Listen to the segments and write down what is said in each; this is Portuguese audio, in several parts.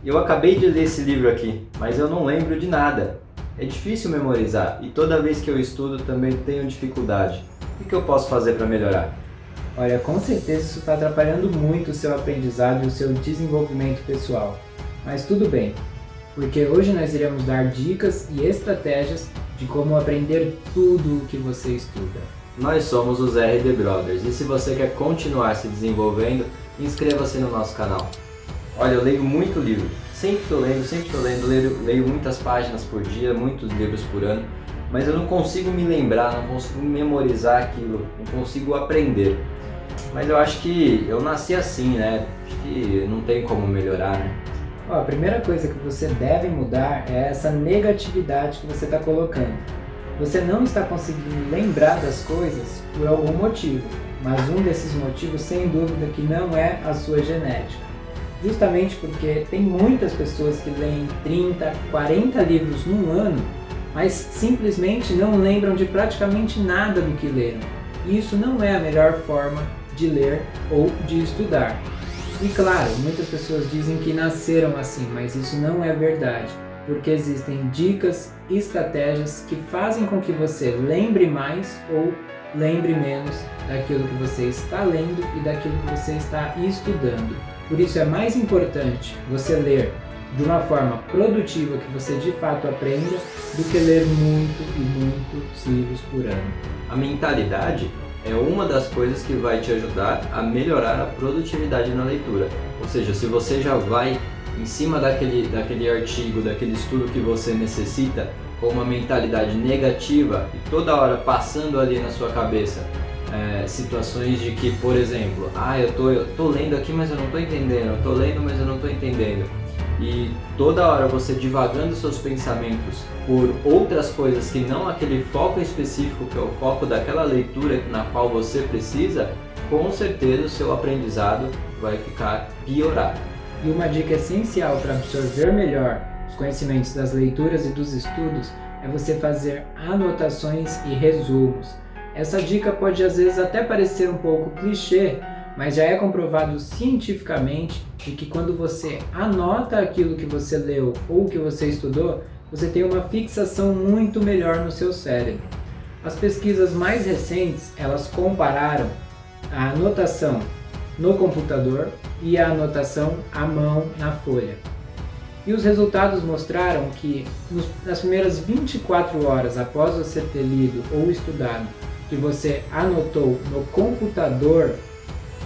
Eu acabei de ler esse livro aqui, mas eu não lembro de nada. É difícil memorizar e toda vez que eu estudo também tenho dificuldade. O que eu posso fazer para melhorar? Olha, com certeza isso está atrapalhando muito o seu aprendizado e o seu desenvolvimento pessoal. Mas tudo bem, porque hoje nós iremos dar dicas e estratégias de como aprender tudo o que você estuda. Nós somos os RD Brothers e se você quer continuar se desenvolvendo, inscreva-se no nosso canal. Olha, eu leio muito livro, sempre estou lendo, leio muitas páginas por dia, muitos livros por ano, mas eu não consigo me lembrar, não consigo memorizar aquilo, não consigo aprender. Mas eu acho que eu nasci assim, né? Acho que não tem como melhorar, né? Ó, a primeira coisa que você deve mudar é essa negatividade que você está colocando. Você não está conseguindo lembrar das coisas por algum motivo, mas um desses motivos, sem dúvida, que não é a sua genética. Justamente porque tem muitas pessoas que leem 30, 40 livros num ano, mas simplesmente não lembram de praticamente nada do que leram. E isso não é a melhor forma de ler ou de estudar. E claro, muitas pessoas dizem que nasceram assim, mas isso não é verdade, porque existem dicas e estratégias que fazem com que você lembre mais ou lembre menos daquilo que você está lendo e daquilo que você está estudando. Por isso é mais importante você ler de uma forma produtiva, que você de fato aprenda, do que ler muito e muitos livros por ano. A mentalidade é uma das coisas que vai te ajudar a melhorar a produtividade na leitura. Ou seja, se você já vai em cima daquele artigo, daquele estudo que você necessita, com uma mentalidade negativa e toda hora passando ali na sua cabeça situações de que, por exemplo, eu tô lendo aqui, mas eu não estou entendendo, eu tô lendo, mas eu não estou entendendo. E toda hora você divagando seus pensamentos por outras coisas que não aquele foco específico, que é o foco daquela leitura na qual você precisa, com certeza o seu aprendizado vai ficar piorado. E uma dica essencial para absorver melhor os conhecimentos das leituras e dos estudos é você fazer anotações e resumos. Essa dica pode às vezes até parecer um pouco clichê, mas já é comprovado cientificamente de que quando você anota aquilo que você leu ou que você estudou, você tem uma fixação muito melhor no seu cérebro. As pesquisas mais recentes, elas compararam a anotação no computador e a anotação à mão na folha. E os resultados mostraram que nas primeiras 24 horas após você ter lido ou estudado, que você anotou no computador,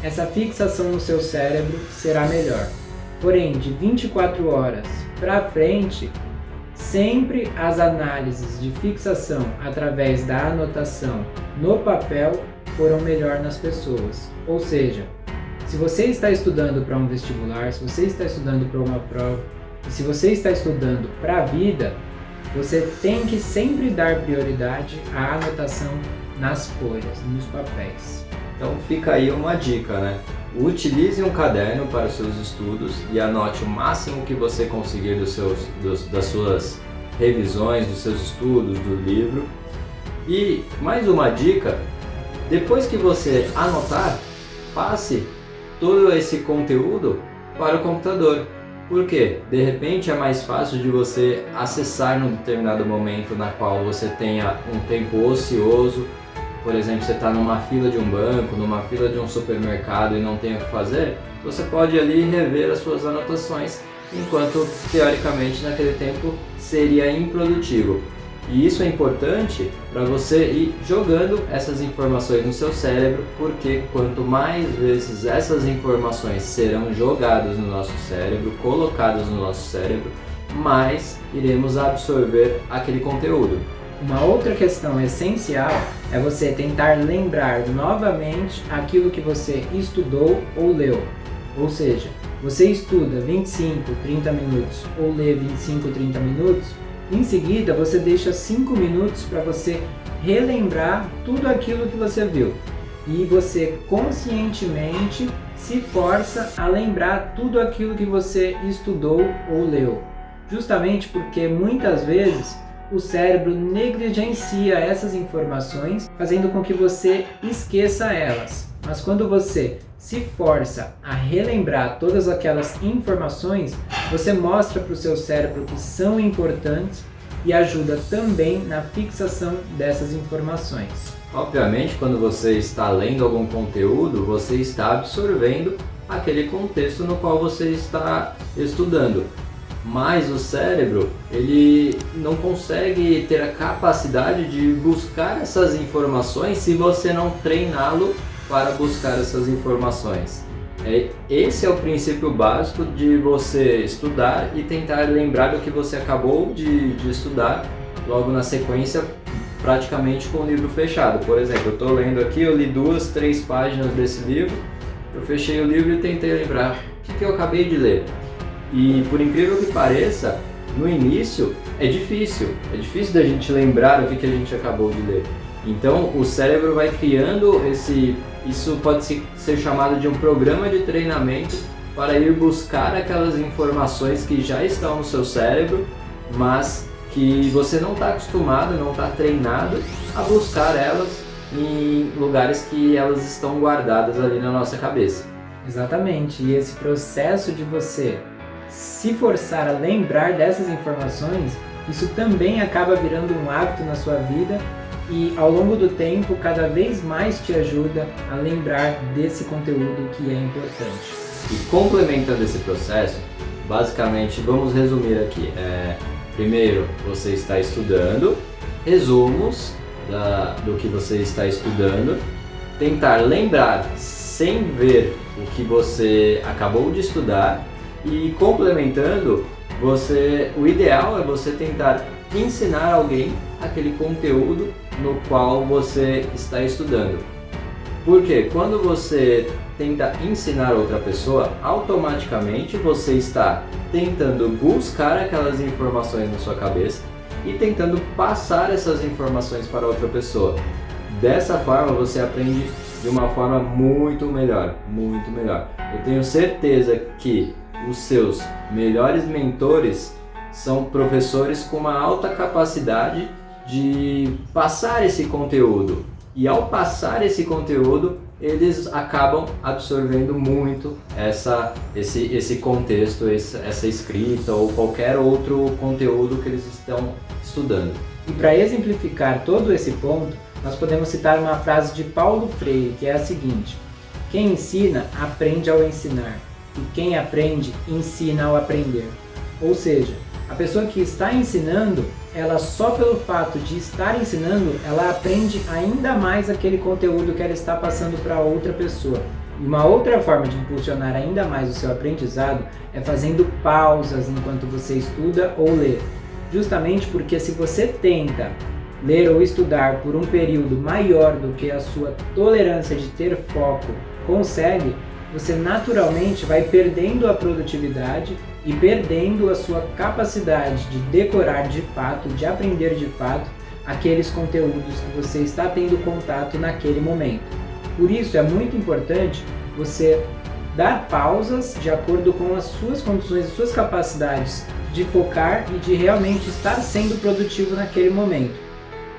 essa fixação no seu cérebro será melhor. Porém, de 24 horas para frente, sempre as análises de fixação através da anotação no papel foram melhor nas pessoas. Ou seja, se você está estudando para um vestibular, se você está estudando para uma prova, e se você está estudando para a vida, você tem que sempre dar prioridade à anotação nas folhas, nos papéis. Então fica aí uma dica, né? Utilize um caderno para os seus estudos e anote o máximo que você conseguir das suas revisões, dos seus estudos, do livro. E mais uma dica, depois que você anotar, passe todo esse conteúdo para o computador. Por quê? De repente é mais fácil de você acessar num determinado momento na qual você tenha um tempo ocioso. Por exemplo, você está numa fila de um banco, numa fila de um supermercado e não tem o que fazer, você pode ali rever as suas anotações, enquanto teoricamente naquele tempo seria improdutivo. E isso é importante para você ir jogando essas informações no seu cérebro, porque quanto mais vezes essas informações serão jogadas no nosso cérebro, colocadas no nosso cérebro, mais iremos absorver aquele conteúdo. Uma outra questão essencial é você tentar lembrar novamente aquilo que você estudou ou leu. Ou seja, você estuda 25, 30 minutos ou lê 25, 30 minutos, em seguida você deixa 5 minutos para você relembrar tudo aquilo que você viu. E você conscientemente se força a lembrar tudo aquilo que você estudou ou leu. Justamente porque muitas vezes o cérebro negligencia essas informações, fazendo com que você esqueça elas. Mas quando você se força a relembrar todas aquelas informações, você mostra para o seu cérebro que são importantes e ajuda também na fixação dessas informações. Obviamente, quando você está lendo algum conteúdo, você está absorvendo aquele contexto no qual você está estudando. Mas o cérebro, ele não consegue ter a capacidade de buscar essas informações se você não treiná-lo para buscar essas informações. Esse é o princípio básico de você estudar e tentar lembrar do que você acabou de estudar logo na sequência, praticamente com o livro fechado. Por exemplo, eu estou lendo aqui, eu li 2, 3 páginas desse livro, eu fechei o livro e tentei lembrar o que eu acabei de ler. E por incrível que pareça, no início é difícil da gente lembrar o que a gente acabou de ler. Então o cérebro vai criando isso pode ser chamado de um programa de treinamento para ir buscar aquelas informações que já estão no seu cérebro, mas que você não está acostumado, não está treinado a buscar elas em lugares que elas estão guardadas ali na nossa cabeça. Exatamente, e esse processo de você se forçar a lembrar dessas informações, isso também acaba virando um hábito na sua vida e ao longo do tempo cada vez mais te ajuda a lembrar desse conteúdo que é importante. E complementando esse processo, basicamente vamos resumir aqui. Primeiro, você está estudando, resumos do que você está estudando, tentar lembrar sem ver o que você acabou de estudar e complementando, o ideal é você tentar ensinar alguém aquele conteúdo no qual você está estudando. Porque quando você tenta ensinar outra pessoa, automaticamente você está tentando buscar aquelas informações na sua cabeça e tentando passar essas informações para outra pessoa. Dessa forma você aprende de uma forma muito melhor, muito melhor. Eu tenho certeza que os seus melhores mentores são professores com uma alta capacidade de passar esse conteúdo. E ao passar esse conteúdo, eles acabam absorvendo muito esse contexto, essa escrita ou qualquer outro conteúdo que eles estão estudando. E para exemplificar todo esse ponto, nós podemos citar uma frase de Paulo Freire, que é a seguinte: quem ensina, aprende ao ensinar, e quem aprende, ensina ao aprender. Ou seja, a pessoa que está ensinando, ela só pelo fato de estar ensinando, ela aprende ainda mais aquele conteúdo que ela está passando para outra pessoa. E uma outra forma de impulsionar ainda mais o seu aprendizado é fazendo pausas enquanto você estuda ou lê. Justamente porque se você tenta ler ou estudar por um período maior do que a sua tolerância de ter foco consegue, você naturalmente vai perdendo a produtividade e perdendo a sua capacidade de decorar de fato, de aprender de fato aqueles conteúdos que você está tendo contato naquele momento. Por isso é muito importante você dar pausas de acordo com as suas condições, as suas capacidades de focar e de realmente estar sendo produtivo naquele momento.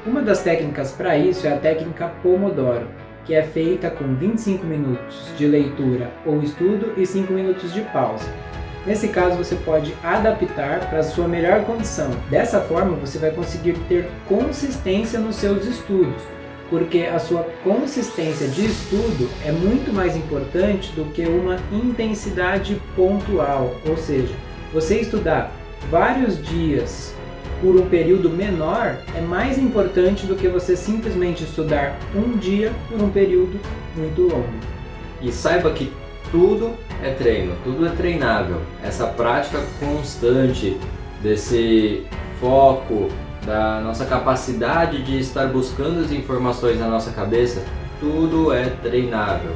Uma das técnicas para isso é a técnica Pomodoro, que é feita com 25 minutos de leitura ou estudo e 5 minutos de pausa. Nesse caso você pode adaptar para a sua melhor condição. Dessa forma você vai conseguir ter consistência nos seus estudos, porque a sua consistência de estudo é muito mais importante do que uma intensidade pontual, ou seja, você estudar vários dias por um período menor é mais importante do que você simplesmente estudar um dia por um período muito longo. E saiba que tudo é treino, tudo é treinável. Essa prática constante desse foco, da nossa capacidade de estar buscando as informações na nossa cabeça, tudo é treinável.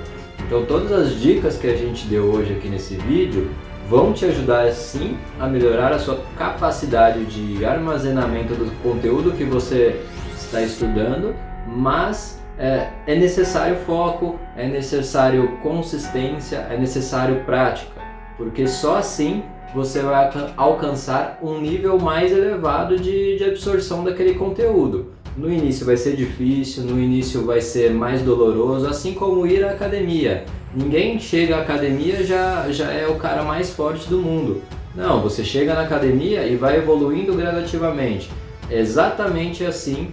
Então todas as dicas que a gente deu hoje aqui nesse vídeo vão te ajudar sim a melhorar a sua capacidade de armazenamento do conteúdo que você está estudando, mas é necessário foco, é necessário consistência, é necessário prática, porque só assim você vai alcançar um nível mais elevado de absorção daquele conteúdo. No início vai ser difícil, no início vai ser mais doloroso, assim como ir à academia. Ninguém chega à academia já é o cara mais forte do mundo. Não, você chega na academia e vai evoluindo gradativamente. É exatamente assim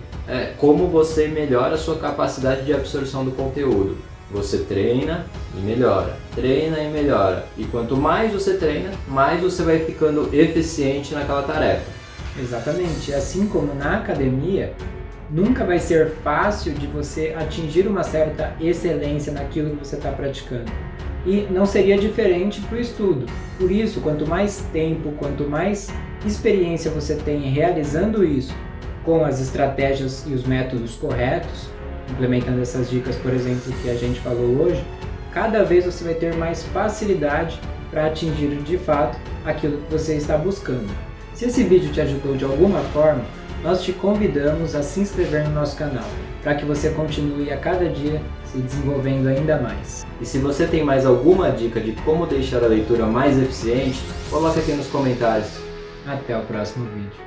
como você melhora a sua capacidade de absorção do conteúdo. Você treina e melhora, treina e melhora. E quanto mais você treina, mais você vai ficando eficiente naquela tarefa. Exatamente. Assim como na academia, nunca vai ser fácil de você atingir uma certa excelência naquilo que você está praticando. E não seria diferente para o estudo. Por isso, quanto mais tempo, quanto mais experiência você tem realizando isso com as estratégias e os métodos corretos, implementando essas dicas, por exemplo, que a gente falou hoje, cada vez você vai ter mais facilidade para atingir de fato aquilo que você está buscando. Se esse vídeo te ajudou de alguma forma, nós te convidamos a se inscrever no nosso canal, para que você continue a cada dia se desenvolvendo ainda mais. E se você tem mais alguma dica de como deixar a leitura mais eficiente, coloca aqui nos comentários. Até o próximo vídeo.